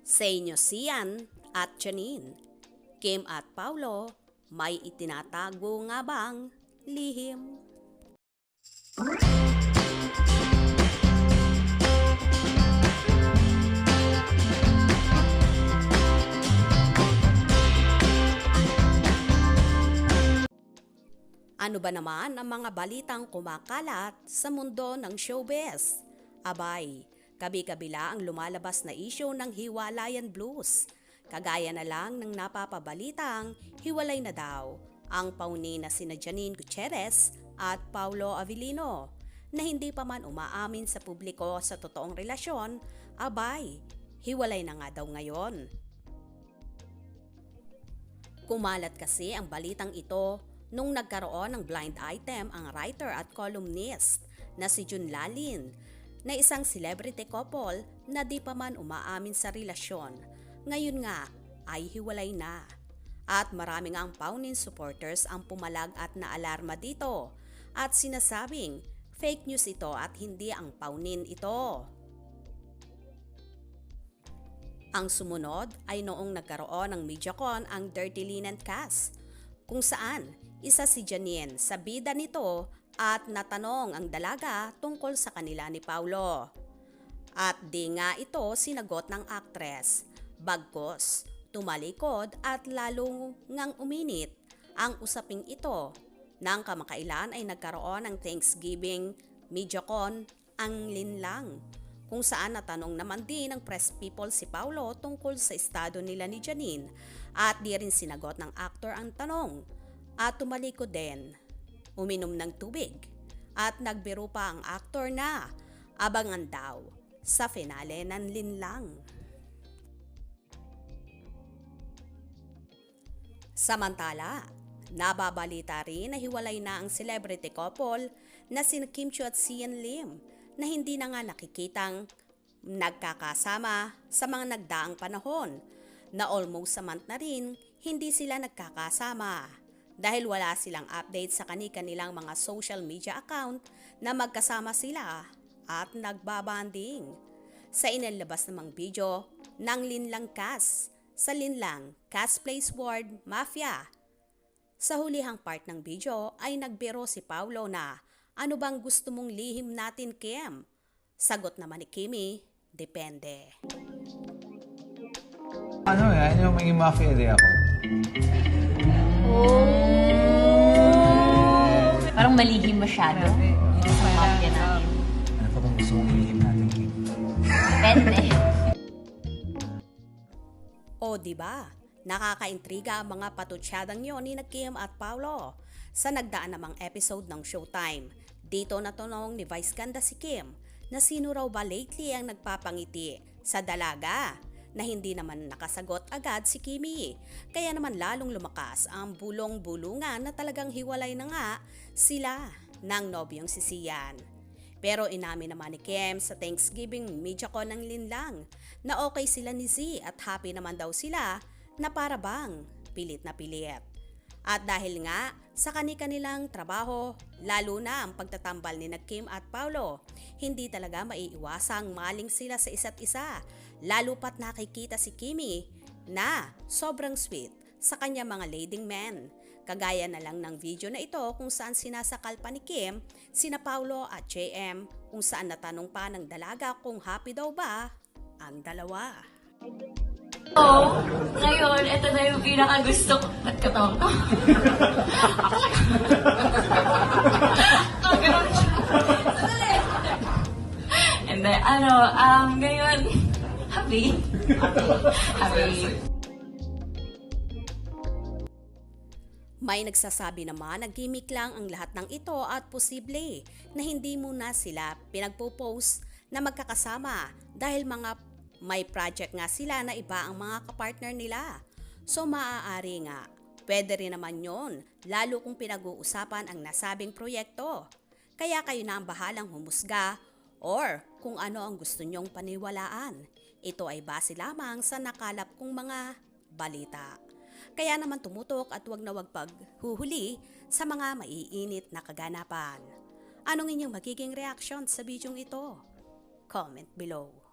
Sa inyo Sian at Janine, Kim at Paulo, may itinatago nga bang lihim? Ano ba naman ang mga balitang kumakalat sa mundo ng showbiz? Abay, kabi-kabila ang lumalabas na isyu ng hiwalayan blues. Kagaya na lang ng napapabalitang hiwalay na daw ang pauni na sina Janine Gutierrez at Paulo Avellino na hindi pa man umaamin sa publiko sa totoong relasyon. Abay, hiwalay na nga daw ngayon. Kumalat kasi ang balitang ito nung nagkaroon ng blind item ang writer at columnist na si Jun Lalin na isang celebrity couple na di pa man umaamin sa relasyon. Ngayon nga ay hiwalay na. At maraming ang Paunin supporters ang pumalag at naalarma dito at sinasabing fake news ito at hindi ang Paunin ito. Ang sumunod ay noong nagkaroon ng MediaCon ang Dirty Linen cast kung saan isa si Janine sa bida nito at natanong ang dalaga tungkol sa kanila ni Paulo. At di nga ito sinagot ng aktres. Bagkus, tumalikod at lalo ngang uminit ang usaping ito. Nang kamakailan ay nagkaroon ng Thanksgiving MediaCon ang linlang, kung saan natanong naman din ng press people si Paulo tungkol sa estado nila ni Janine at di rin sinagot ng actor ang tanong. At tumalikod din, uminom ng tubig at nagbiro pa ang aktor na abangan daw sa finale ng linlang. Samantala, nababalita rin na hiwalay na ang celebrity couple na sina Kim Chiu at Sian Lim na hindi na nga nakikitang nagkakasama sa mga nagdaang panahon na almost a month na rin hindi sila nagkakasama dahil wala silang update sa kani-kanilang mga social media account na magkasama sila at nagbabanding. Sa inilabas namang video ng Linlang Cast sa Linlang Cast Plays Word Mafia. Sa hulihang part ng video ay nagbiro si Paulo na ano bang gusto mong lihim natin, Kim? Sagot naman ni Kimmy, depende. Ano maging mafia din ako. Parang malihim masyado. Sa mafia natin. Ano pa bang gusto mong ilihim natin, Kim? Depende. O diba? Nakakaintriga ang mga patutsyadang yon ni Kim at Paulo sa nagdaan namang episode ng Showtime. Dito natanong ni Vice Ganda si Kim na sino raw ba lately ang nagpapangiti sa dalaga na hindi naman nakasagot agad si Kimmy. Kaya naman lalong lumakas ang bulong-bulungan na talagang hiwalay na nga sila ng nobyong si Sian. Pero inamin naman ni Kim sa Thanksgiving MediaCon ng linlang na okay sila ni Z at happy naman daw sila na para bang pilit na pilit. At dahil nga sa kani-kanilang trabaho, lalo na ang pagtatambal ni Kim at Paulo, hindi talaga maiiwasang maling sila sa isa't isa. Lalo pat nakikita si Kimmy na sobrang sweet sa kanya mga leading men. Kagaya na lang ng video na ito kung saan sinasakal pa ni Kim, sina Paulo at JM, kung saan natanong pa ng dalaga kung happy daw ba ang dalawa. So, ngayon, ito na yung pinakagusto ko. Ba't katawa ko? Ganun siya. And then, ngayon, happy. May nagsasabi naman na gimmick lang ang lahat ng ito at posible na hindi muna sila pinagpo-post na magkakasama dahil may project nga sila na iba ang mga kapartner nila. So maaari nga, pwede rin naman yon, lalo kung pinag-uusapan ang nasabing proyekto. Kaya kayo na ang bahalang humusga or kung ano ang gusto nyong paniwalaan. Ito ay base lamang sa nakalap kong mga balita. Kaya naman tumutok at wag na wag paghuhuli sa mga maiinit na kaganapan. Anong inyong magiging reaction sa bidyong ito? Comment below.